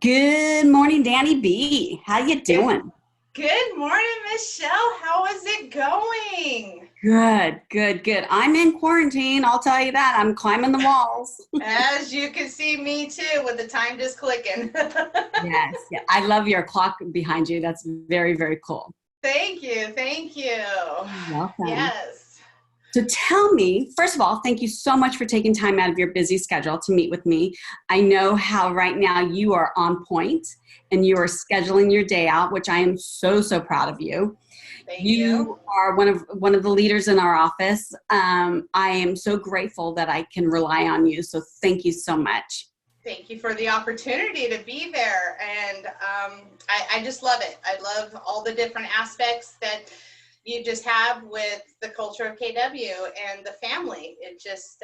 Good morning, Danny B. How you Good, doing? good morning, Michelle. How is it going? Good. I'm in quarantine. I'll tell you that. I'm climbing the walls. As you can see, me too, with the time just clicking. Yes. Yeah. I love your clock behind you. That's very, very cool. Thank you. Thank you. You're welcome. Yes. So tell me, first of all, thank you so much for taking time out of your busy schedule to meet with me. I know how right now you are on point and you are scheduling your day out, which I am so proud of you. Thank you. You are one of the leaders in our office. I am so grateful that I can rely on you. So thank you so much. Thank you for the opportunity to be there. And I just love it. I love all the different aspects that you just have with the culture of KW and the family. It just,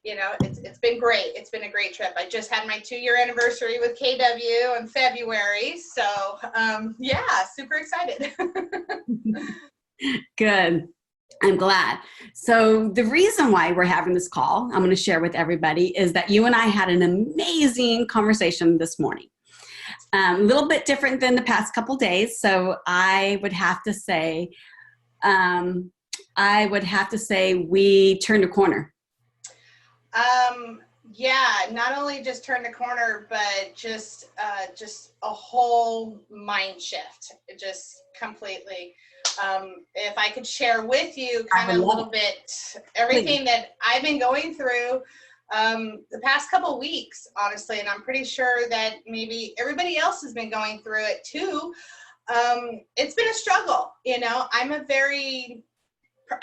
it's been great. It's been a great trip. I just had my 2-year anniversary with KW in February. So yeah, super excited. Good. I'm glad. So the reason why we're having this call, I'm going to share with everybody, is that you and I had an amazing conversation this morning. A little bit different than the past couple days. So I would have to say we turned a corner. Yeah, not only just turn the corner, but just a whole mind shift, just completely. If I could share with you I kind would of a love little it. bit Please. everything that I've been going through the past couple weeks, honestly, and I'm pretty sure that maybe everybody else has been going through it too. It's been a struggle. I'm a very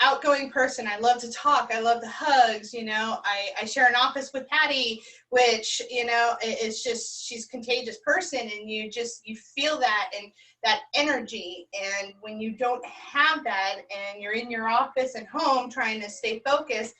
outgoing person. I love to talk. I love the hugs. I share an office with Patty, which, it's just, she's a contagious person, and you feel that and that energy. And when you don't have that and you're in your office and home trying to stay focused,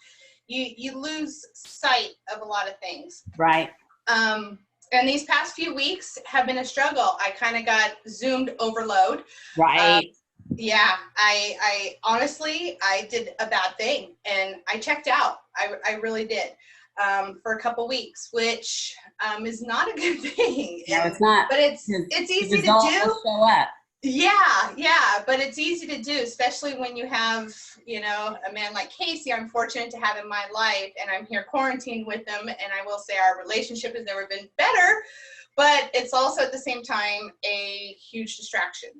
you lose sight of a lot of things. Right. And these past few weeks have been a struggle. I kind of got Zoomed overload. Um, Right. yeah, I honestly, I did a bad thing and I checked out. I really did, for a couple weeks, which is not a good thing. No, it's not. But it's The easy to result will do. show up. Yeah, but it's easy to do, especially when you have, a man like Casey. I'm fortunate to have in my life, and I'm here quarantined with him. And I will say our relationship has never been better, but it's also at the same time a huge distraction.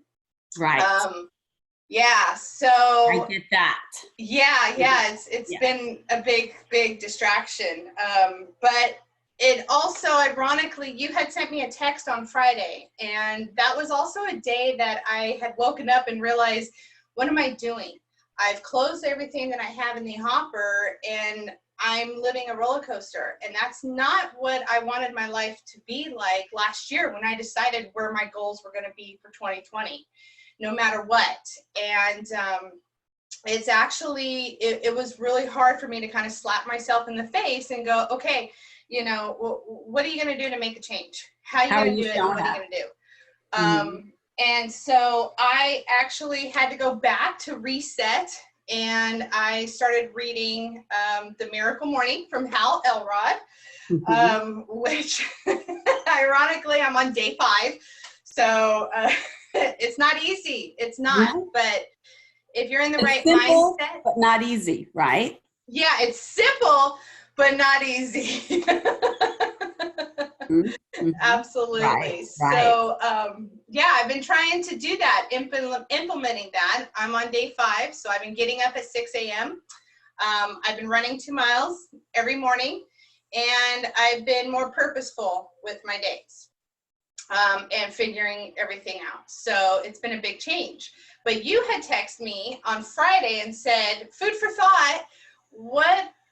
Right. Um, yeah, I so get that. yeah, it's Yeah. been a big distraction. But it also, ironically, you had sent me a text on Friday, and that was also a day that I had woken up and realized, what am I doing? I've closed everything that I have in the hopper, and I'm living a roller coaster, and that's not what I wanted my life to be like last year when I decided where my goals were going to be for 2020, no matter what. And it's actually, it was really hard for me to kind of slap myself in the face and go, okay, what are you going to do to make a change? How are you How are going to you do it? And showing what are you up? going to do? Mhm. And so I actually had to go back to reset, and I started reading The Miracle Morning from Hal Elrod, Mhm. which ironically, I'm on day 5. So it's not easy. It's not. No, But if you're in the it's right simple, mindset, but not easy, right? yeah, it's simple, but not easy. Mhm. Mhm. Right, Absolutely. right. So, yeah, I've been trying to do that, implementing that. I'm on day 5, so I've been getting up at 6 a.m. I've been running 2 miles every morning, and I've been more purposeful with my days, and figuring everything out. So it's been a big change. But you had texted me on Friday and said, food for thought,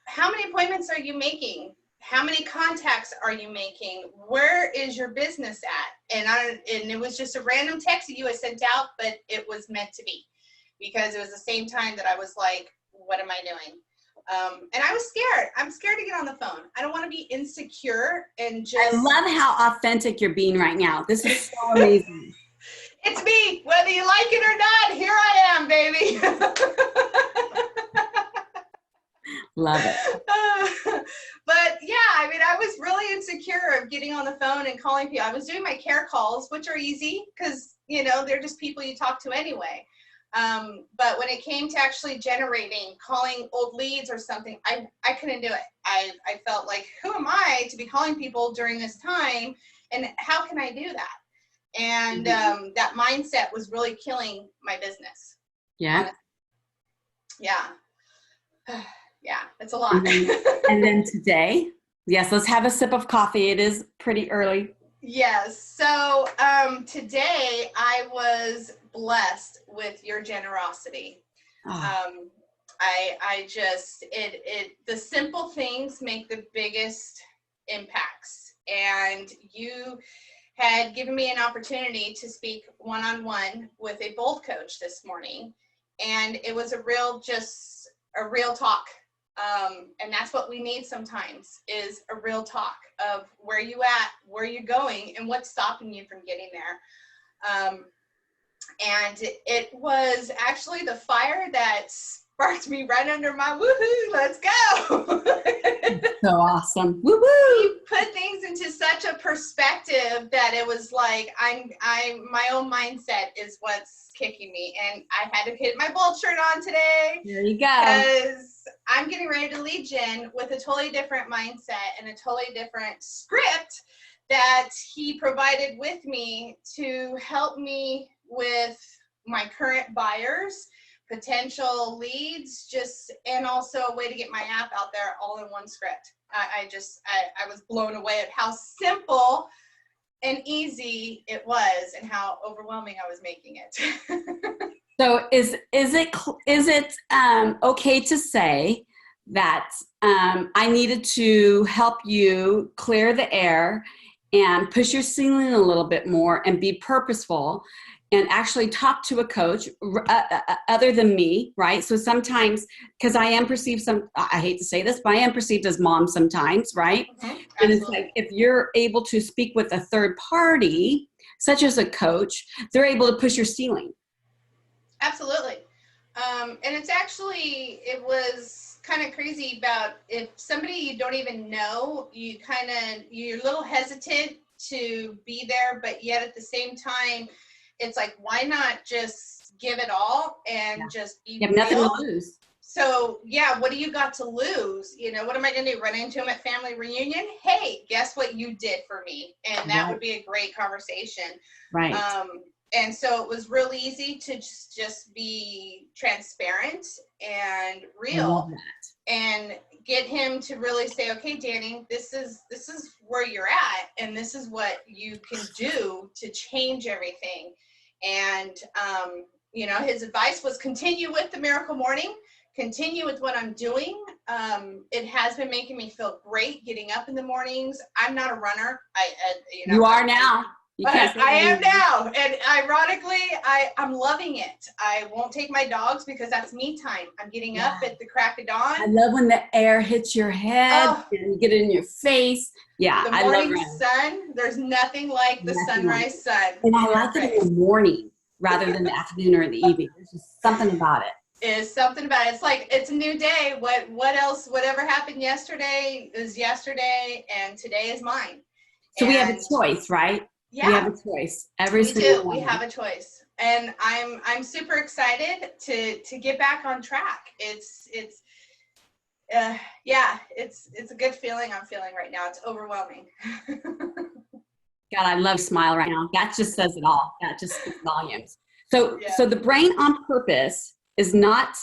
how many appointments are you making? How many contacts are you making? Where is your business at? And it was just a random text that you had sent out, but it was meant to be, because it was the same time that I was like, what am I doing? And I was scared. I'm scared to get on the phone. I don't want to be insecure and I just, love how authentic you're being right now. This is so amazing. it's me, whether you like it or not, here I am, baby. Love it. But yeah, I mean, I was really insecure of getting on the phone and calling people. I was doing my care calls, which are easy because, you know, they're just people you talk to anyway. But when it came to actually calling old leads or something, I couldn't do it. I felt like, who am I to be calling people during this time? And how can I do that? And that mindset was really killing my business. Yeah. Yeah. Yeah, it's a lot. And then today, yes, let's have a sip of coffee. It is pretty early. Yes. So today I was blessed with your generosity. Oh. I just, the simple things make the biggest impacts. And you had given me an opportunity to speak one-on-one with a bold coach this morning. And it was a real talk. And that's what we need sometimes, is a real talk of where you at, where you're going, and what's stopping you from getting there. And it was actually the fire that sparked me right under my woohoo, let's go. So awesome. Woo-hoo. You put things into such a perspective that it was like, my own mindset is what's kicking me. And I had to hit my bold shirt on today. There you go. Because I'm getting ready to lead Jen with a totally different mindset and a totally different script that he provided with me to help me with my current buyers, potential leads, and also a way to get my app out there all in one script. I was blown away at how simple and easy it was and how overwhelming I was making it. So is it okay to say that I needed to help you clear the air and push your ceiling a little bit more and be purposeful and actually talk to a coach other than me, right? So sometimes, because I am perceived I hate to say this, but I am perceived as mom sometimes, right? Mm-hmm. And it's like, if you're able to speak with a third party, such as a coach, they're able to push your ceiling. Absolutely. And it was kind of crazy about if somebody you don't even know, you're a little hesitant to be there, but yet at the same time, it's like, why not just give it all and just be You have nothing to lose. So yeah, what do you got to lose? You know, what am I going to do? Run into him at family reunion? Hey, guess what you did for me? And that would be a great conversation. Right. And so it was real easy to just be transparent and real and get him to really say, okay, Dani, this is where you're at, and this is what you can do to change everything. And, you know, his advice was continue with the Miracle Morning, continue with what I'm doing. It has been making me feel great getting up in the mornings. I'm not a runner. You are now. I am now, and ironically, I'm loving it. I won't take my dogs because that's me time. I'm getting up at the crack of dawn. I love when the air hits your head and you get it in your face. Yeah, the morning sun. There's nothing like the sunrise sun. And I like it in the morning rather than the afternoon or the evening. There's just something about it. Is something about it. It's like it's a new day. What else? Whatever happened yesterday is yesterday, and today is mine. So we have a choice, right? Yeah, we have a choice. We have a choice, and I'm super excited to get back on track. It's a good feeling I'm feeling right now. It's overwhelming. God, I love smile right now. That just says it all. That just speaks volumes. So the brain on purpose is not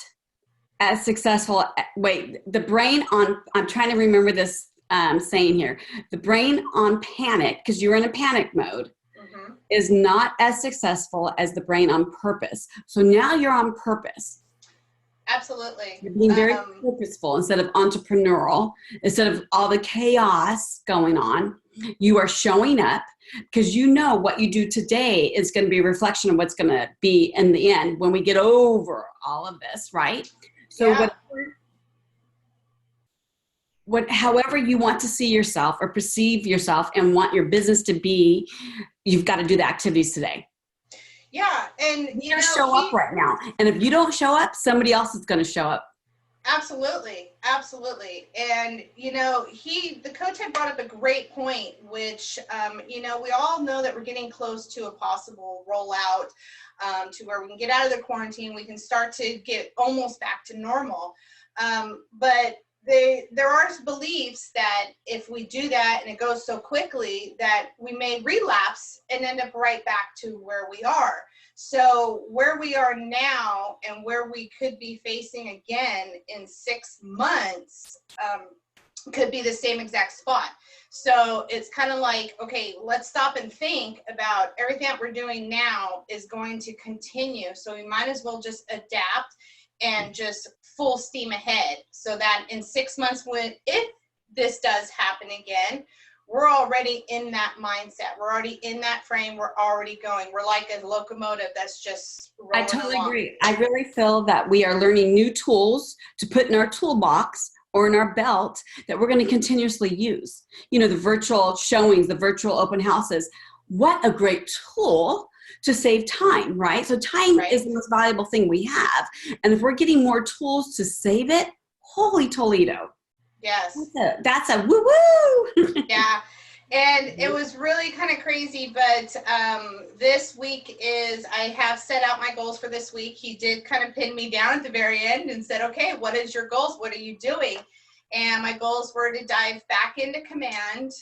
as successful. I'm trying to remember this saying here. The brain on panic, because you're in a panic mode, is not as successful as the brain on purpose. So now you're on purpose. Absolutely. You're being very purposeful instead of entrepreneurial, instead of all the chaos going on. You are showing up because you know what you do today is going to be a reflection of what's going to be in the end when we get over all of this, right? So however you want to see yourself or perceive yourself and want your business to be, you've got to do the activities today. Yeah, and you show up right now. And if you don't show up, somebody else is going to show up. Absolutely, absolutely. And the coach had brought up a great point, which we all know that we're getting close to a possible rollout, to where we can get out of the quarantine, we can start to get almost back to normal. But there are beliefs that if we do that and it goes so quickly that we may relapse and end up right back to where we are. So where we are now and where we could be facing again in 6 months could be the same exact spot. So it's kind of like, okay, let's stop and think about everything that we're doing now is going to continue. So we might as well just adapt and just full steam ahead, so that in 6 months, if this does happen again, we're already in that mindset. We're already in that frame. We're already going. We're like a locomotive that's just rolling I totally along. agree. I really feel that we are learning new tools to put in our toolbox or in our belt that we're going to continuously use. The virtual showings, the virtual open houses. What a great tool to save time, right? So time is the most valuable thing we have. And if we're getting more tools to save it, holy Toledo. Yes. That's a woo-woo. Yeah. And it was really kind of crazy, but this week I have set out my goals for this week. He did kind of pin me down at the very end and said, okay, what is your goals? What are you doing? And my goals were to dive back into command,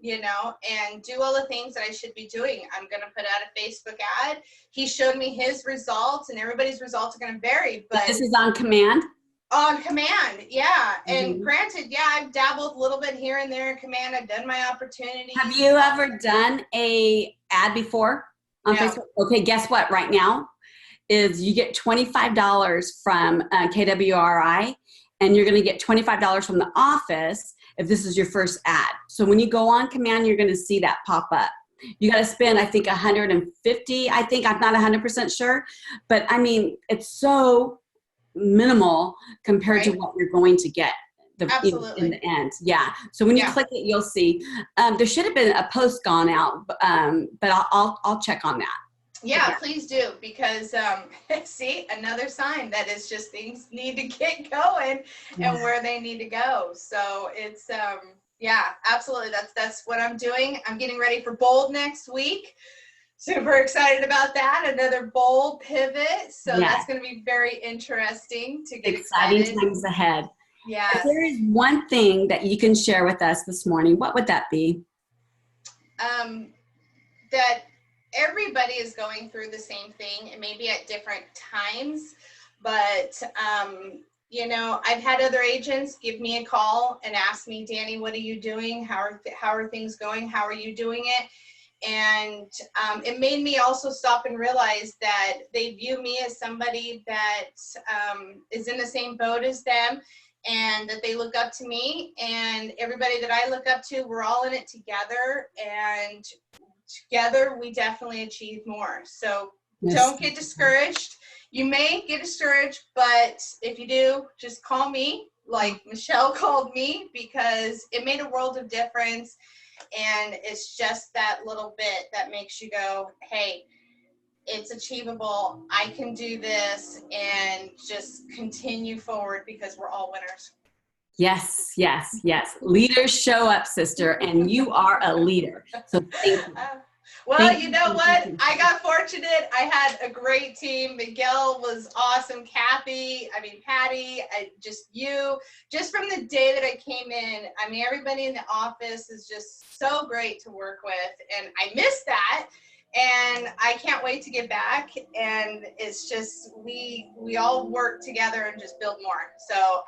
and do all the things that I should be doing. I'm going to put out a Facebook ad. He showed me his results, and everybody's results are going to vary. But this is on command? On command, yeah. And granted, yeah, I've dabbled a little bit here and there in command. I've done my opportunities. Have you ever done a ad before on Facebook? Okay, guess what? Right now is you get $25 from KWRI, and you're going to get $25 from the office if this is your first ad. So when you go on command, you're going to see that pop up. You got to spend, I think, $150. I think, I'm not 100% sure, but I mean, it's so minimal compared to what you're going to get in the end. Yeah. So when you click it, you'll see there should have been a post gone out, but I'll check on that. Yeah, please do, because see, another sign that it's just things need to get going and where they need to go. So it's absolutely, that's what I'm doing. I'm getting ready for Bold next week. Super excited about that. Another bold pivot. So that's going to be very interesting to get exciting times ahead. Yeah. If there is one thing that you can share with us this morning, what would that be? That everybody is going through the same thing, and maybe at different times, but I've had other agents give me a call and ask me, Dani, what are you doing? How are things going? How are you doing it? And it made me also stop and realize that they view me as somebody that is in the same boat as them, and that they look up to me, and everybody that I look up to, we're all in it together, and together we definitely achieve more. So don't get discouraged. You may get discouraged, but if you do, just call me like Michele called me, because it made a world of difference. And it's just that little bit that makes you go, hey, it's achievable. I can do this, and just continue forward, because we're all winners. Yes, yes, yes. Leaders show up, sister, and you are a leader. So thank you. Well, you know what? I got fortunate. I had a great team. Miguel was awesome. Kathy, Patty, just from the day that I came in, everybody in the office is just so great to work with. And I miss that. And I can't wait to get back. And it's just, we all work together and just build more. So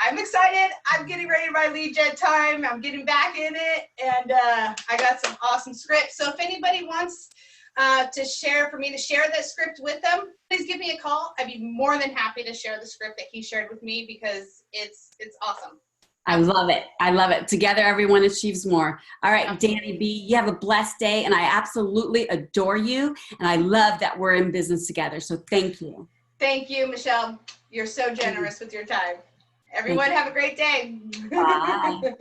I'm excited. I'm getting ready to my lead gen time. I'm getting back in it. And I got some awesome scripts. So if anybody wants for me to share that script with them, please give me a call. I'd be more than happy to share the script that he shared with me, because it's awesome. I love it. I love it. Together, everyone achieves more. All right, Dani B, you have a blessed day, and I absolutely adore you, and I love that we're in business together, so thank you. Thank you, Michele. You're so generous with your time. Everyone have a great day. Bye.